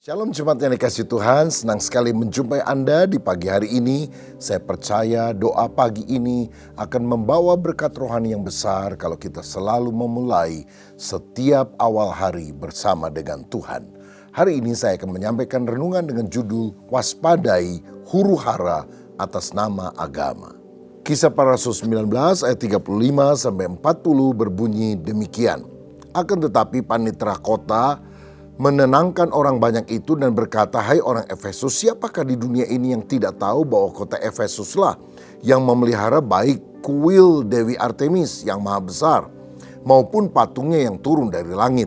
Shalom jemaat yang dikasih Tuhan, senang sekali menjumpai Anda di pagi hari ini. Saya percaya doa pagi ini akan membawa berkat rohani yang besar kalau kita selalu memulai setiap awal hari bersama dengan Tuhan. Hari ini saya akan menyampaikan renungan dengan judul Waspadai Huru-hara atas nama agama. Kisah Para Rasul 19 ayat 35-40 berbunyi demikian. Akan tetapi panitera kota menenangkan orang banyak itu dan berkata, "Hai orang Efesus, siapakah di dunia ini yang tidak tahu bahwa kota Efesuslah yang memelihara baik kuil Dewi Artemis yang maha besar maupun patungnya yang turun dari langit.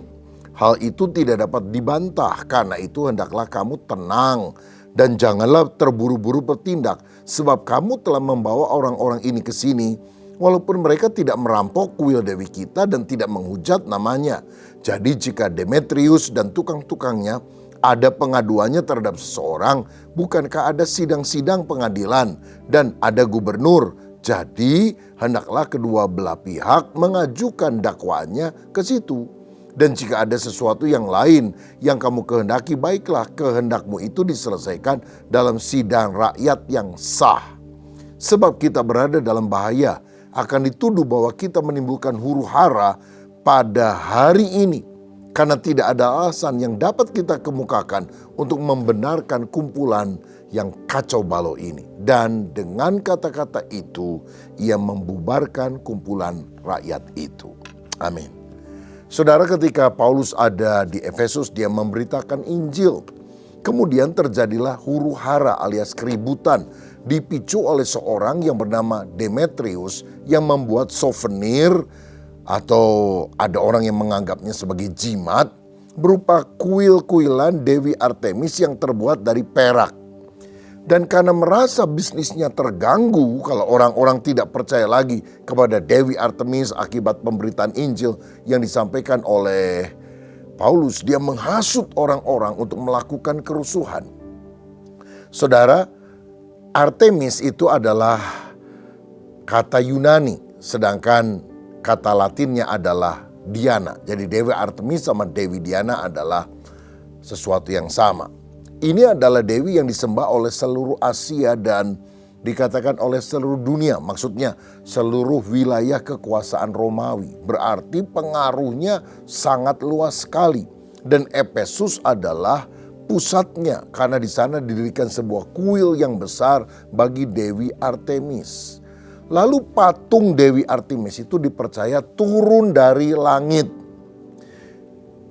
Hal itu tidak dapat dibantah, karena itu hendaklah kamu tenang dan janganlah terburu-buru bertindak, sebab kamu telah membawa orang-orang ini ke sini, walaupun mereka tidak merampok kuil Dewi kita dan tidak menghujat namanya. Jadi jika Demetrius dan tukang-tukangnya ada pengaduannya terhadap seseorang, bukankah ada sidang-sidang pengadilan dan ada gubernur? Jadi hendaklah kedua belah pihak mengajukan dakwaannya ke situ. Dan jika ada sesuatu yang lain yang kamu kehendaki, baiklah kehendakmu itu diselesaikan dalam sidang rakyat yang sah. Sebab kita berada dalam bahaya, akan dituduh bahwa kita menimbulkan huru-hara pada hari ini, karena tidak ada alasan yang dapat kita kemukakan untuk membenarkan kumpulan yang kacau balau ini. Dan dengan kata-kata itu, ia membubarkan kumpulan rakyat itu. Amin. Saudara, ketika Paulus ada di Efesus, dia memberitakan Injil. Kemudian terjadilah huru-hara alias keributan, dipicu oleh seorang yang bernama Demetrius yang membuat souvenir, atau ada orang yang menganggapnya sebagai jimat, berupa kuil-kuilan Dewi Artemis yang terbuat dari perak. Dan karena merasa bisnisnya terganggu kalau orang-orang tidak percaya lagi kepada Dewi Artemis akibat pemberitaan Injil yang disampaikan oleh Paulus, dia menghasut orang-orang untuk melakukan kerusuhan. Saudara, Artemis itu adalah kata Yunani, sedangkan kata Latinnya adalah Diana. Jadi Dewi Artemis sama Dewi Diana adalah sesuatu yang sama. Ini adalah dewi yang disembah oleh seluruh Asia dan dikatakan oleh seluruh dunia. Maksudnya seluruh wilayah kekuasaan Romawi. Berarti pengaruhnya sangat luas sekali. Dan Efesus adalah pusatnya, karena di sana didirikan sebuah kuil yang besar bagi Dewi Artemis. Lalu patung Dewi Artemis itu dipercaya turun dari langit,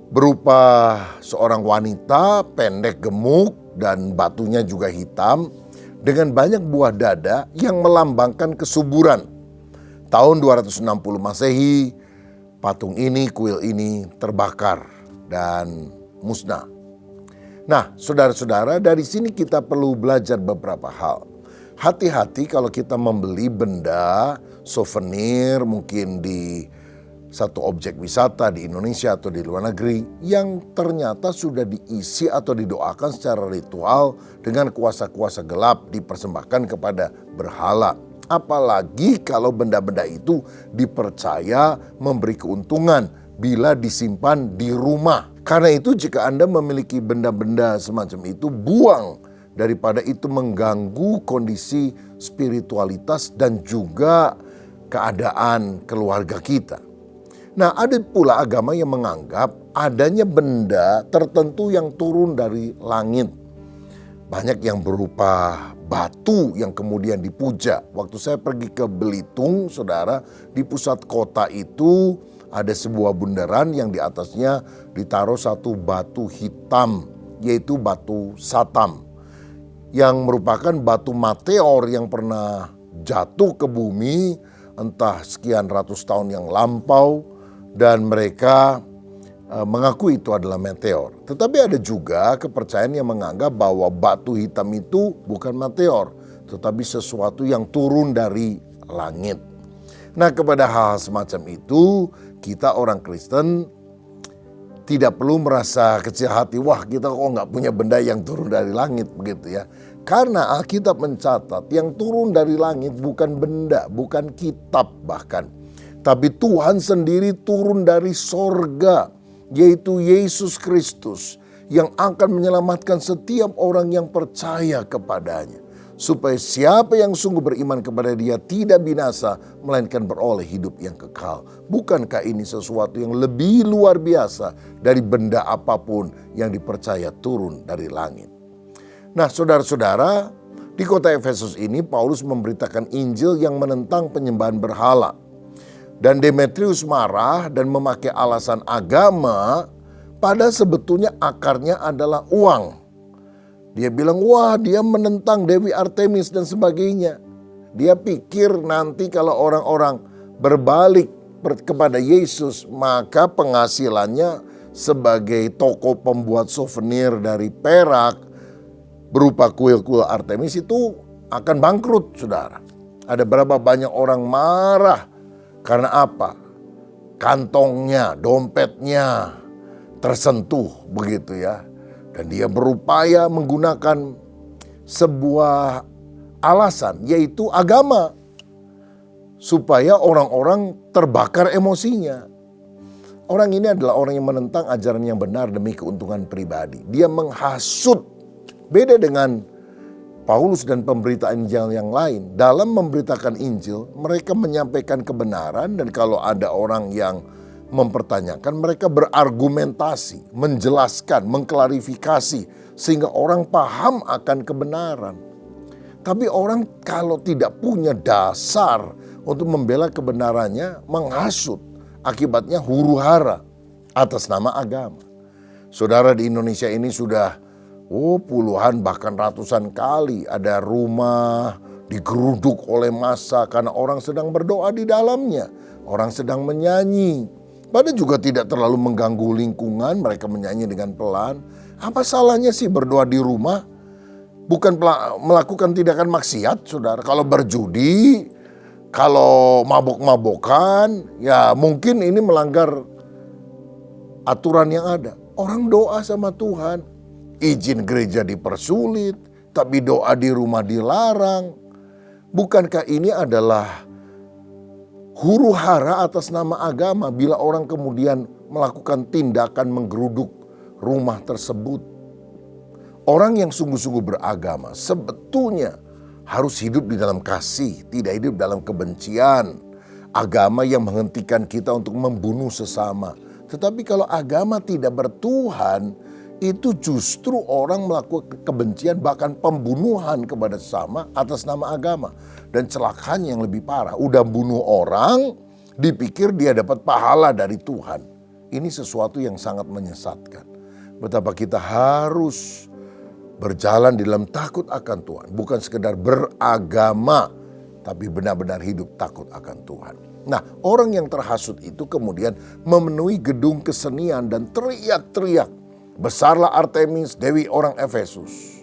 berupa seorang wanita pendek gemuk dan batunya juga hitam dengan banyak buah dada yang melambangkan kesuburan. Tahun 260 Masehi, patung ini, kuil ini terbakar dan musnah. Nah, saudara-saudara, dari sini kita perlu belajar beberapa hal. Hati-hati kalau kita membeli benda, souvenir mungkin di satu objek wisata di Indonesia atau di luar negeri yang ternyata sudah diisi atau didoakan secara ritual dengan kuasa-kuasa gelap dipersembahkan kepada berhala. Apalagi kalau benda-benda itu dipercaya memberi keuntungan bila disimpan di rumah. Karena itu jika Anda memiliki benda-benda semacam itu, buang. Daripada itu mengganggu kondisi spiritualitas dan juga keadaan keluarga kita. Nah, ada pula agama yang menganggap adanya benda tertentu yang turun dari langit. Banyak yang berupa batu yang kemudian dipuja. Waktu saya pergi ke Belitung, saudara, di pusat kota itu ada sebuah bundaran yang di atasnya ditaruh satu batu hitam, yaitu batu Satam, yang merupakan batu meteor yang pernah jatuh ke bumi entah sekian ratus tahun yang lampau, dan mereka mengaku itu adalah meteor. Tetapi ada juga kepercayaan yang menganggap bahwa batu hitam itu bukan meteor, tetapi sesuatu yang turun dari langit. Nah, kepada hal semacam itu, kita orang Kristen tidak perlu merasa kecil hati, wah kita kok nggak punya benda yang turun dari langit begitu ya. Karena Alkitab mencatat yang turun dari langit bukan benda, bukan kitab bahkan. Tapi Tuhan sendiri turun dari sorga, yaitu Yesus Kristus yang akan menyelamatkan setiap orang yang percaya kepadanya. Supaya siapa yang sungguh beriman kepada Dia tidak binasa, melainkan beroleh hidup yang kekal. Bukankah ini sesuatu yang lebih luar biasa dari benda apapun yang dipercaya turun dari langit? Nah, saudara-saudara, di kota Efesus ini Paulus memberitakan Injil yang menentang penyembahan berhala. Dan Demetrius marah dan memakai alasan agama, pada sebetulnya akarnya adalah uang. Dia bilang, wah, dia menentang Dewi Artemis dan sebagainya. Dia pikir nanti kalau orang-orang berbalik kepada Yesus, maka penghasilannya sebagai toko pembuat souvenir dari perak berupa kuil-kuil Artemis itu akan bangkrut, saudara. Ada berapa banyak orang marah. Karena apa? Kantongnya, dompetnya tersentuh begitu ya. Dan dia berupaya menggunakan sebuah alasan, yaitu agama. Supaya orang-orang terbakar emosinya. Orang ini adalah orang yang menentang ajaran yang benar demi keuntungan pribadi. Dia menghasut. Beda dengan Paulus dan pemberita Injil yang lain. Dalam memberitakan Injil, mereka menyampaikan kebenaran, dan kalau ada orang yang mempertanyakan, mereka berargumentasi, menjelaskan, mengklarifikasi, sehingga orang paham akan kebenaran. Tapi orang kalau tidak punya dasar untuk membela kebenarannya, menghasut, akibatnya huru-hara atas nama agama. Saudara, di Indonesia ini sudah puluhan bahkan ratusan kali ada rumah digeruduk oleh massa karena orang sedang berdoa di dalamnya. Orang sedang menyanyi. Padahal juga tidak terlalu mengganggu lingkungan, mereka menyanyi dengan pelan. Apa salahnya sih berdoa di rumah? Bukan melakukan tindakan maksiat, saudara. Kalau berjudi, kalau mabok-mabokan, ya mungkin ini melanggar aturan yang ada. Orang doa sama Tuhan. Izin gereja dipersulit, tapi doa di rumah dilarang. Bukankah ini adalah huru-hara atas nama agama bila orang kemudian melakukan tindakan menggeruduk rumah tersebut? Orang yang sungguh-sungguh beragama sebetulnya harus hidup di dalam kasih, tidak hidup dalam kebencian. Agama yang menghentikan kita untuk membunuh sesama. Tetapi kalau agama tidak bertuhan, itu justru orang melakukan kebencian, bahkan pembunuhan kepada sesama atas nama agama. Dan celakanya yang lebih parah, udah bunuh orang, dipikir dia dapat pahala dari Tuhan. Ini sesuatu yang sangat menyesatkan. Betapa kita harus berjalan di dalam takut akan Tuhan. Bukan sekedar beragama, tapi benar-benar hidup takut akan Tuhan. Nah, orang yang terhasut itu kemudian memenuhi gedung kesenian dan teriak-teriak, besarlah Artemis, dewi orang Efesus.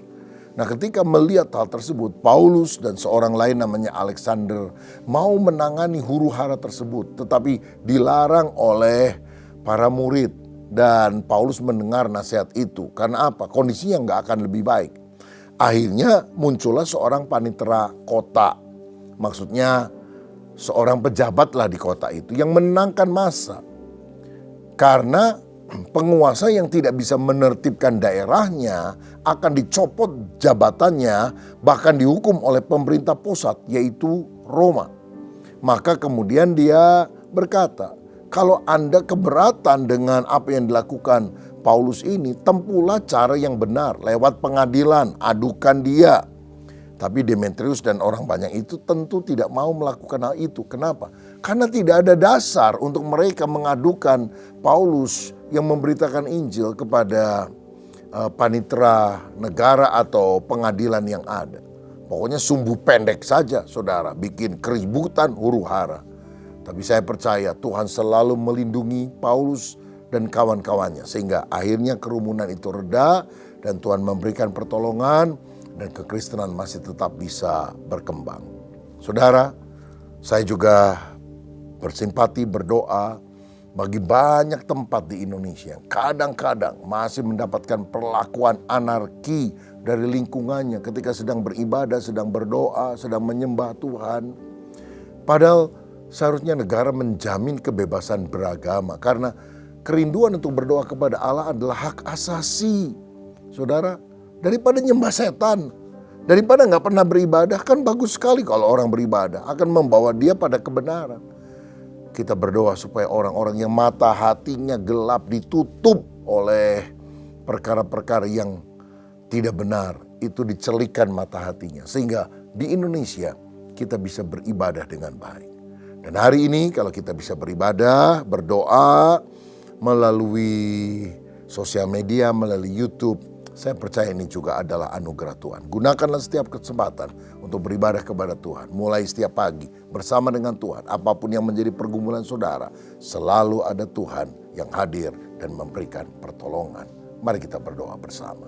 Nah, ketika melihat hal tersebut, Paulus dan seorang lain namanya Alexander mau menangani huru-hara tersebut, tetapi dilarang oleh para murid. Dan Paulus mendengar nasihat itu. Karena apa? Kondisinya nggak akan lebih baik. Akhirnya muncullah seorang panitera kota. Maksudnya seorang pejabatlah di kota itu yang menenangkan massa. Karena penguasa yang tidak bisa menertibkan daerahnya akan dicopot jabatannya, bahkan dihukum oleh pemerintah pusat, yaitu Roma. Maka kemudian dia berkata, kalau Anda keberatan dengan apa yang dilakukan Paulus ini, tempuhlah cara yang benar lewat pengadilan, adukan dia. Tapi Demetrius dan orang banyak itu tentu tidak mau melakukan hal itu. Kenapa? Karena tidak ada dasar untuk mereka mengadukan Paulus yang memberitakan Injil kepada panitera negara atau pengadilan yang ada. Pokoknya sumbu pendek saja, saudara, bikin keributan huru-hara. Tapi saya percaya Tuhan selalu melindungi Paulus dan kawan-kawannya, sehingga akhirnya kerumunan itu reda dan Tuhan memberikan pertolongan dan kekristenan masih tetap bisa berkembang. Saudara, saya juga bersimpati, berdoa bagi banyak tempat di Indonesia yang kadang-kadang masih mendapatkan perlakuan anarki dari lingkungannya ketika sedang beribadah, sedang berdoa, sedang menyembah Tuhan. Padahal seharusnya negara menjamin kebebasan beragama, karena kerinduan untuk berdoa kepada Allah adalah hak asasi. Saudara, daripada nyembah setan, daripada nggak pernah beribadah, kan bagus sekali kalau orang beribadah, akan membawa dia pada kebenaran. Kita berdoa supaya orang-orang yang mata hatinya gelap ditutup oleh perkara-perkara yang tidak benar, itu dicelikan mata hatinya. Sehingga di Indonesia kita bisa beribadah dengan baik. Dan hari ini kalau kita bisa beribadah, berdoa melalui sosial media, melalui YouTube, saya percaya ini juga adalah anugerah Tuhan. Gunakanlah setiap kesempatan untuk beribadah kepada Tuhan. Mulai setiap pagi bersama dengan Tuhan. Apapun yang menjadi pergumulan saudara, selalu ada Tuhan yang hadir dan memberikan pertolongan. Mari kita berdoa bersama.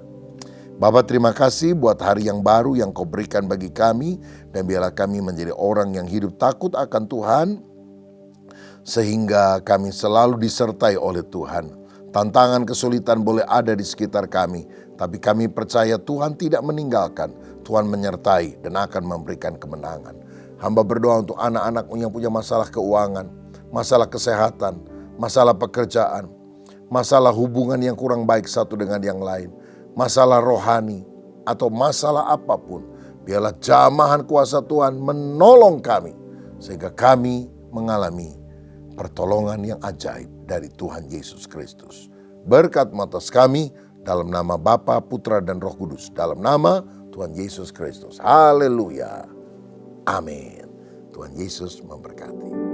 Bapa, terima kasih buat hari yang baru yang Kau berikan bagi kami. Dan biarlah kami menjadi orang yang hidup takut akan Tuhan, sehingga kami selalu disertai oleh Tuhan. Tantangan kesulitan boleh ada di sekitar kami, tapi kami percaya Tuhan tidak meninggalkan. Tuhan menyertai dan akan memberikan kemenangan. Hamba berdoa untuk anak-anak yang punya masalah keuangan, masalah kesehatan, masalah pekerjaan, masalah hubungan yang kurang baik satu dengan yang lain, masalah rohani, atau masalah apapun. Biarlah jamahan kuasa Tuhan menolong kami, sehingga kami mengalami pertolongan yang ajaib dari Tuhan Yesus Kristus. Berkat atas kami, dalam nama Bapa, Putra, dan Roh Kudus. Dalam nama Tuhan Yesus Kristus. Haleluya. Amin. Tuhan Yesus memberkati.